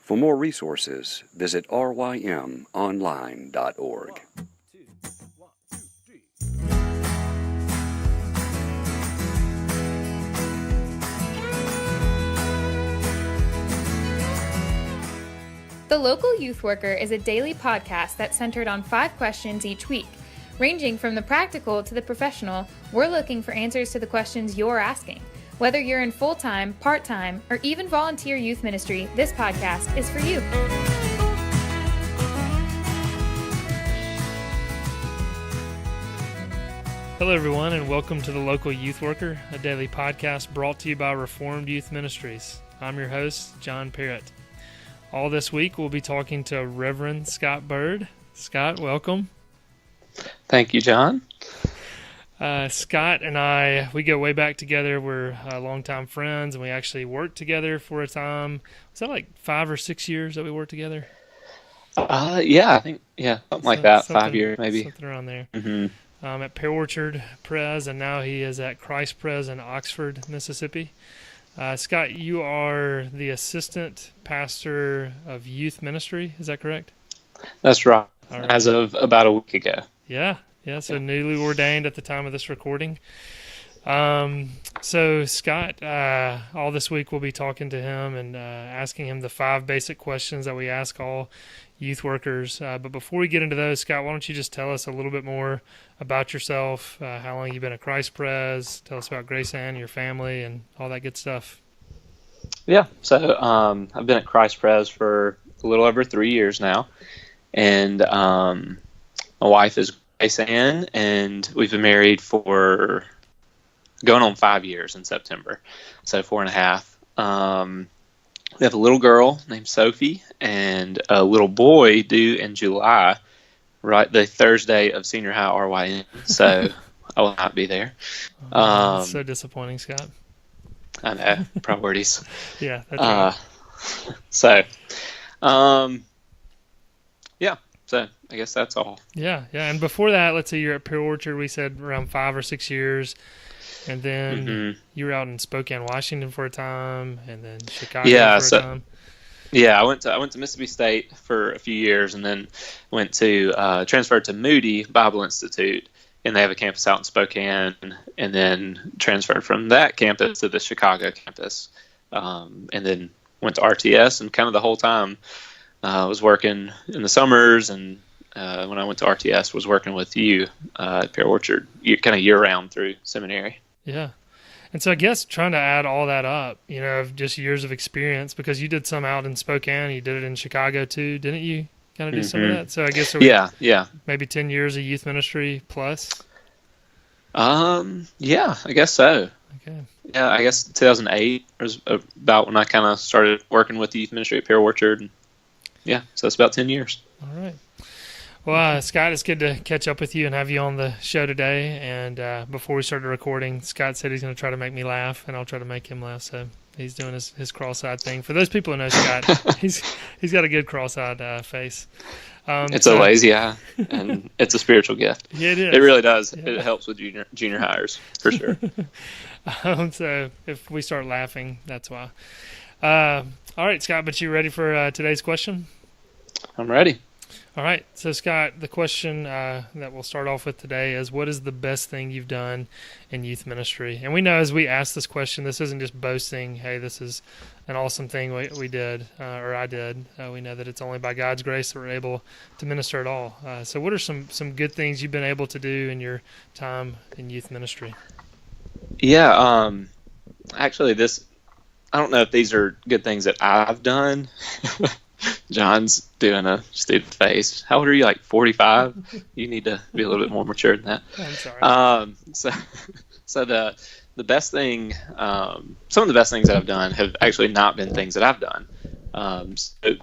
For more resources, visit rymonline.org. The Local Youth Worker is a daily podcast that's centered on 5 questions each week. Ranging from the practical to the professional, we're looking for answers to the questions you're asking. Whether you're in full-time, part-time, or even volunteer youth ministry, this podcast is for you. Hello, everyone, and welcome to The Local Youth Worker, a daily podcast brought to you by Reformed Youth Ministries. I'm your host, John Parrott. All this week, we'll be talking to Reverend Scott Byrd. Scott, welcome. Thank you, John. Scott and I, we go way back together. We're longtime friends, and we actually worked together for a time. Was that like 5 or 6 years that we worked together? I think, something like that. 5 years, maybe. Something around there. Mm-hmm. At Pear Orchard Pres, and now he is at Christ Pres in Oxford, Mississippi. Scott, you are the assistant pastor of youth ministry. Is that correct? That's right. Right. As of about a week ago. Yeah. So newly ordained at the time of this recording. So Scott, all this week we'll be talking to him and asking him the 5 basic questions that we ask all youth workers. But before we get into those, Scott, why don't you just tell us a little bit more about yourself, how long you've been at Christ Pres, tell us about Grace Ann, your family, and all that good stuff. Yeah, so I've been at Christ Pres for a little over 3 years now, and my wife is Grace Ann, and we've been married for going on 5 years in September, so 4.5. We have a little girl named Sophie and a little boy due in July, right the Thursday of senior high RYN, so I will not be there. That's so disappointing, Scott. I know, priorities. Yeah, that's right. So I guess that's all. Yeah, and before that, let's say you're at Pear Orchard, we said around 5 or 6 years, and then you were out in Spokane, Washington for a time, and then Chicago a time. Yeah, I went to Mississippi State for a few years, and then went to transferred to Moody Bible Institute, and they have a campus out in Spokane, and then transferred from that campus to the Chicago campus, and then went to RTS, and kind of the whole time I was working in the summers, and when I went to RTS, was working with you at Pear Orchard, kind of year-round through seminary. Yeah. And so I guess trying to add all that up, of just years of experience, because you did some out in Spokane, you did it in Chicago too, didn't you? Kind of do some of that. So I guess maybe 10 years of youth ministry plus. Yeah, I guess so. Okay. Yeah, I guess 2008 was about when I kind of started working with the youth ministry at Pear Orchard. And yeah, so it's about 10 years. All right. Well, Scott, it's good to catch up with you and have you on the show today. And before we started recording, Scott said he's going to try to make me laugh, and I'll try to make him laugh. So he's doing his cross-eyed thing. For those people who know Scott, he's got a good cross-eyed face. It's a lazy eye, and it's a spiritual gift. Yeah, it is. It really does. Yeah. It helps with junior hires, for sure. So if we start laughing, that's why. All right, Scott, but you ready for today's question? I'm ready. All right. So, Scott, the question that we'll start off with today is, what is the best thing you've done in youth ministry? And we know as we ask this question, this isn't just boasting, hey, this is an awesome thing we did, or I did. We know that it's only by God's grace that we're able to minister at all. So what are some good things you've been able to do in your time in youth ministry? Yeah, actually, I don't know if these are good things that I've done. John's doing a stupid face. How old are you, like 45? You need to be a little bit more mature than that. I'm sorry. So the best thing, some of the best things that I've done have actually not been things that I've done. So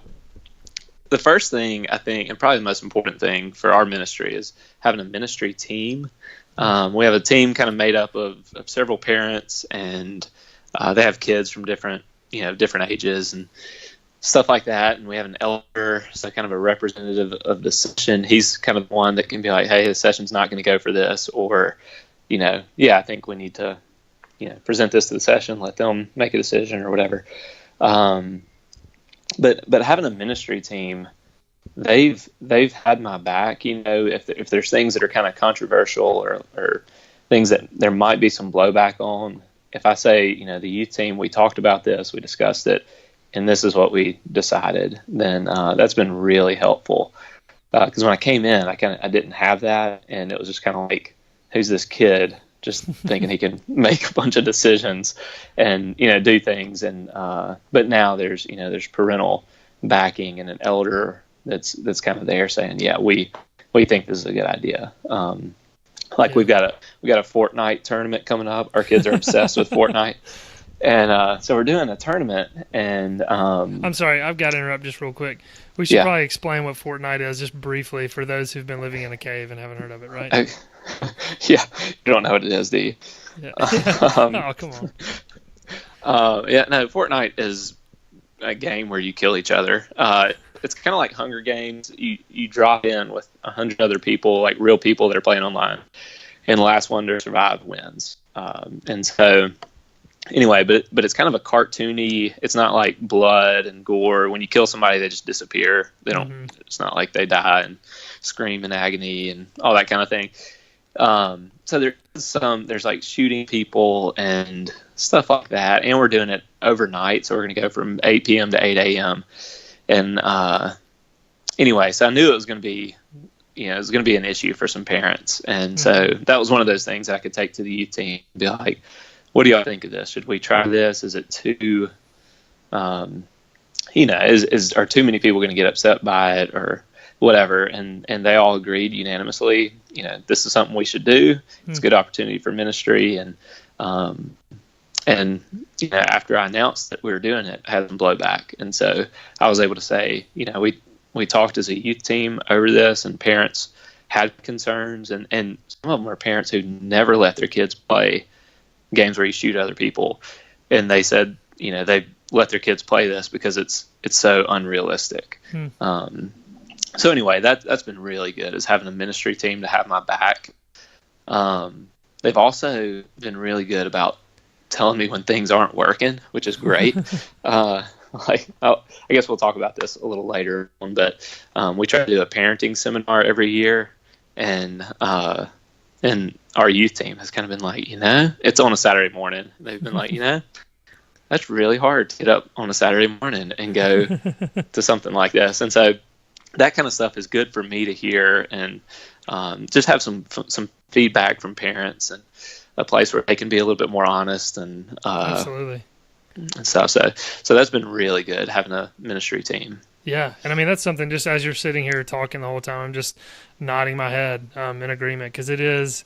the first thing, I think, and probably the most important thing for our ministry is having a ministry team. We have a team kind of made up of several parents, and they have kids from different ages and stuff like that. And we have an elder, so kind of a representative of the session. He's kind of the one that can be like, hey, the session's not going to go for this, or, I think we need to, present this to the session, let them make a decision or whatever. but having a ministry team, they've had my back. If there's things that are kind of controversial or things that there might be some blowback on, if I say, the youth team, we talked about this, we discussed it, and this is what we decided, then that's been really helpful. Because when I came in, I didn't have that, and it was just kind of like, who's this kid just thinking he can make a bunch of decisions and do things, and but now there's parental backing and an elder that's kind of there saying, yeah, we think this is a good idea. We've got a Fortnite tournament coming up. Our kids are obsessed with Fortnite. And so we're doing a tournament, and I'm sorry, I've got to interrupt just real quick. We should Yeah. probably explain what Fortnite is just briefly for those who've been living in a cave and haven't heard of it, right? Yeah, you don't know what it is, do you? Yeah. Oh, come on. No, Fortnite is a game where you kill each other. It's kind of like Hunger Games. You drop in with 100 other people, like real people that are playing online, and the last one to survive wins. And so, anyway, but it's kind of a cartoony. It's not like blood and gore. When you kill somebody, they just disappear. They don't. Mm-hmm. It's not like they die and scream in agony and all that kind of thing. So there's like shooting people and stuff like that, and we're doing it overnight. So we're going to go from 8 p.m. to 8 a.m. And anyway, so I knew it was going to be, an issue for some parents, and so that was one of those things I could take to the youth team and be like, what do y'all think of this? Should we try this? Is it too, are too many people going to get upset by it or whatever? And they all agreed unanimously, this is something we should do. It's a good opportunity for ministry. And after I announced that we were doing it, I had some blowback. And so I was able to say, we talked as a youth team over this, and parents had concerns, and some of them are parents who never let their kids play games where you shoot other people. And they said, they let their kids play this because it's so unrealistic. So anyway, that's been really good, is having a ministry team to have my back. They've also been really good about telling me when things aren't working, which is great. I guess we'll talk about this a little later on, but we try to do a parenting seminar every year, and our youth team has kind of been like, it's on a Saturday morning. They've been like, that's really hard to get up on a Saturday morning and go to something like this. And so that kind of stuff is good for me to hear, and just have some feedback from parents, and a place where they can be a little bit more honest and Absolutely. And stuff. So that's been really good, having a ministry team. Yeah, and I mean, that's something, just as you're sitting here talking the whole time, I'm just nodding my head in agreement, because it is,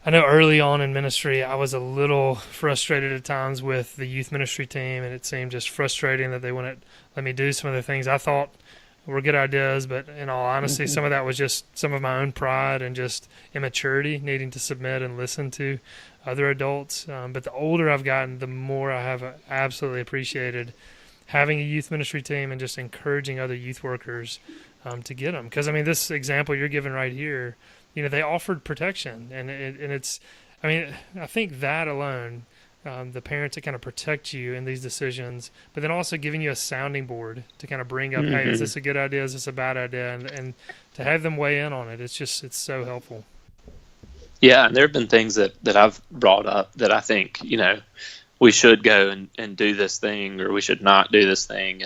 I know early on in ministry, I was a little frustrated at times with the youth ministry team, and it seemed just frustrating that they wouldn't let me do some of the things I thought were good ideas, but in all honesty, some of that was just some of my own pride and just immaturity, needing to submit and listen to other adults. But the older I've gotten, the more I have absolutely appreciated having a youth ministry team and just encouraging other youth workers to get them. Because, I mean, this example you're giving right here, they offered protection, and it's, I mean, I think that alone, the parents that kind of protect you in these decisions, but then also giving you a sounding board to kind of bring up, hey, is this a good idea? Is this a bad idea? And to have them weigh in on it, it's so helpful. Yeah, and there have been things that I've brought up that I think, we should go and do this thing, or we should not do this thing.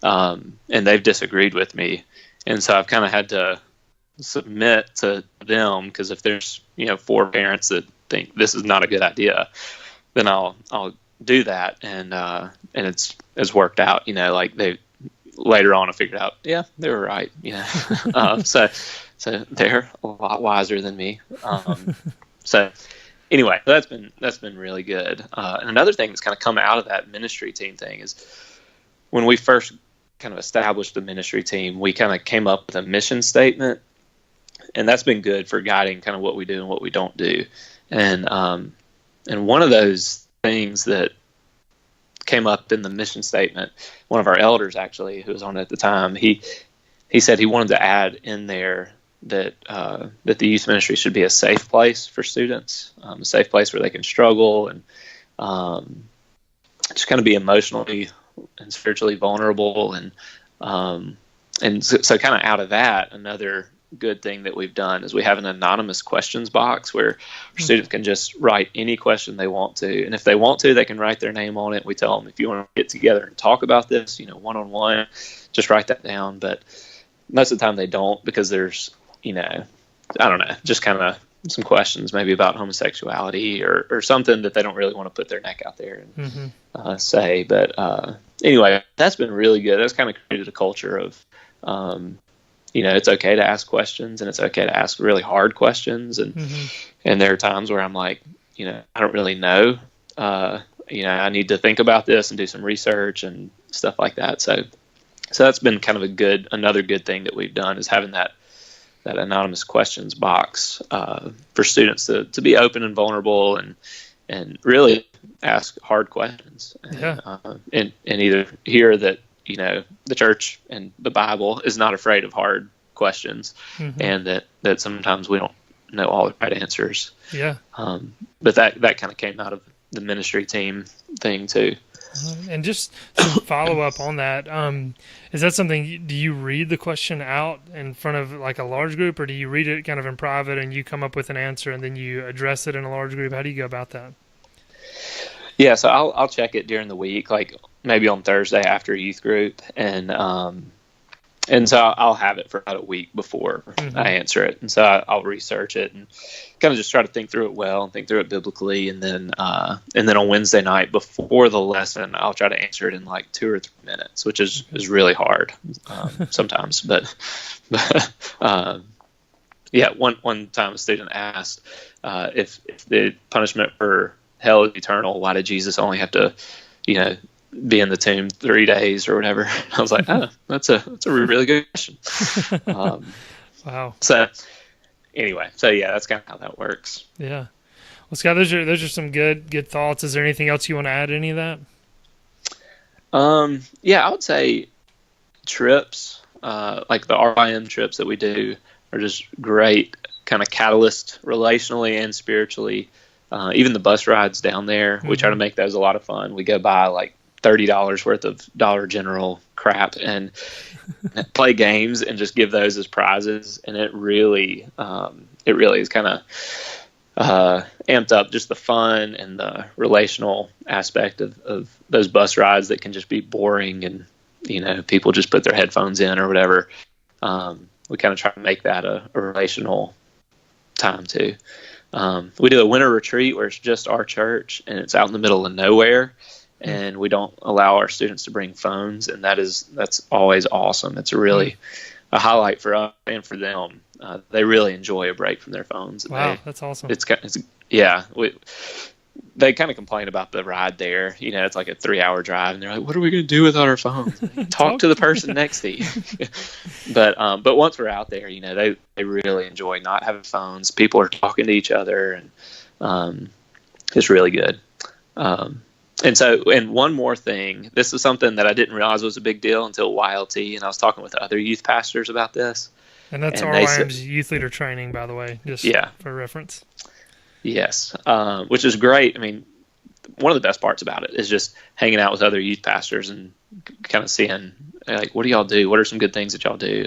And they've disagreed with me. And so I've kind of had to submit to them, because if there's, 4 parents that think this is not a good idea, then I'll do that. And it's worked out, like they later on I figured out, yeah, they were right. So they're a lot wiser than me. So anyway, that's been really good. And another thing that's kind of come out of that ministry team thing is, when we first kind of established the ministry team, we kind of came up with a mission statement, and that's been good for guiding kind of what we do and what we don't do. And one of those things that came up in the mission statement, one of our elders actually, who was on it at the time, he said he wanted to add in there that the youth ministry should be a safe place for students, a safe place where they can struggle and just kind of be emotionally and spiritually vulnerable, and so kind of out of that, another good thing that we've done is we have an anonymous questions box where students can just write any question they want to, and if they want to, they can write their name on it. We tell them, if you want to get together and talk about this, one-on-one, just write that down. But most of the time they don't, because there's, I don't know, just kind of some questions maybe about homosexuality or something that they don't really want to put their neck out there and say. But anyway, that's been really good. That's kind of created a culture of, it's okay to ask questions, and it's okay to ask really hard questions. And there are times where I'm like, I don't really know. I need to think about this and do some research and stuff like that. So that's been kind of another good thing that we've done, is having that anonymous questions box for students to be open and vulnerable and really ask hard questions. And either hear that, the church and the Bible is not afraid of hard questions, and that sometimes we don't know all the right answers. Yeah. But that kind of came out of the ministry team thing too. And just to follow up on that, is that something, do you read the question out in front of like a large group, or do you read it kind of in private and you come up with an answer and then you address it in a large group? How do you go about that? Yeah, so I'll check it during the week, like maybe on Thursday after youth group, and so I'll have it for about a week before I answer it, and so I'll research it and kind of just try to think through it well and think through it biblically, and then on Wednesday night before the lesson, I'll try to answer it in like 2 or 3 minutes, which is really hard sometimes, but yeah, one time a student asked if the punishment for hell is eternal, why did Jesus only have to, be in the tomb 3 days or whatever? I was like, oh, that's a really good question. Wow. So anyway, yeah, that's kind of how that works. Yeah. Well, Scott, those are some good thoughts. Is there anything else you want to add to any of that? Yeah, I would say trips, like the RIM trips that we do, are just great kind of catalyst relationally and spiritually. Even the bus rides down there, we try to make those a lot of fun. We go buy like $30 worth of Dollar General crap and play games and just give those as prizes. And it really is kind of amped up just the fun and the relational aspect of those bus rides that can just be boring and, people just put their headphones in or whatever. We kind of try to make that a relational time too. We do a winter retreat where it's just our church and it's out in the middle of nowhere, and we don't allow our students to bring phones, and that's always awesome. It's really a highlight for us and for them. They really enjoy a break from their phones. Wow, that's awesome. They kind of complain about the ride there. It's like a 3-hour drive, and they're like, "What are we going to do without our phones?" Talk to the person next to you. But once we're out there, they really enjoy not having phones. People are talking to each other, and it's really good. And one more thing, this is something that I didn't realize was a big deal until YLT, and I was talking with other youth pastors about this. And that's RIM's youth leader training, by the way, just for reference. Yes, which is great. I mean, one of the best parts about it is just hanging out with other youth pastors and kind of seeing, like, what do y'all do? What are some good things that y'all do?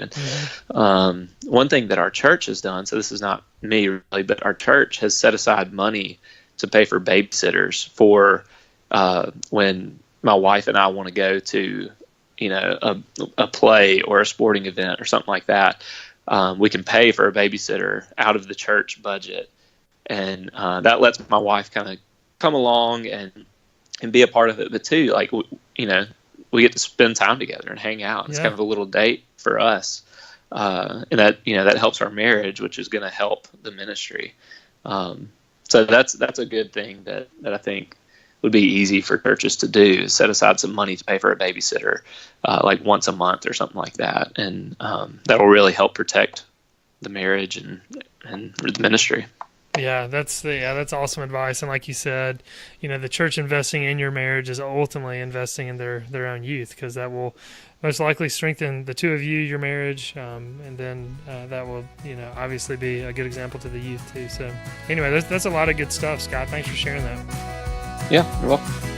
And one thing that our church has done, so this is not me really, but our church has set aside money to pay for babysitters for when my wife and I want to go to, a play or a sporting event or something like that. We can pay for a babysitter out of the church budget. And that lets my wife kind of come along and be a part of it. But too, like, we get to spend time together and hang out. It's kind of a little date for us. And that helps our marriage, which is going to help the ministry. So that's a good thing that I think would be easy for churches to do, is set aside some money to pay for a babysitter, like once a month or something like that. And that will really help protect the marriage and the ministry. Yeah, that's awesome advice. And like you said, the church investing in your marriage is ultimately investing in their own youth, because that will most likely strengthen the two of you, your marriage, and then that will obviously be a good example to the youth too. So anyway, that's a lot of good stuff, Scott. Thanks for sharing that. Yeah, you're welcome.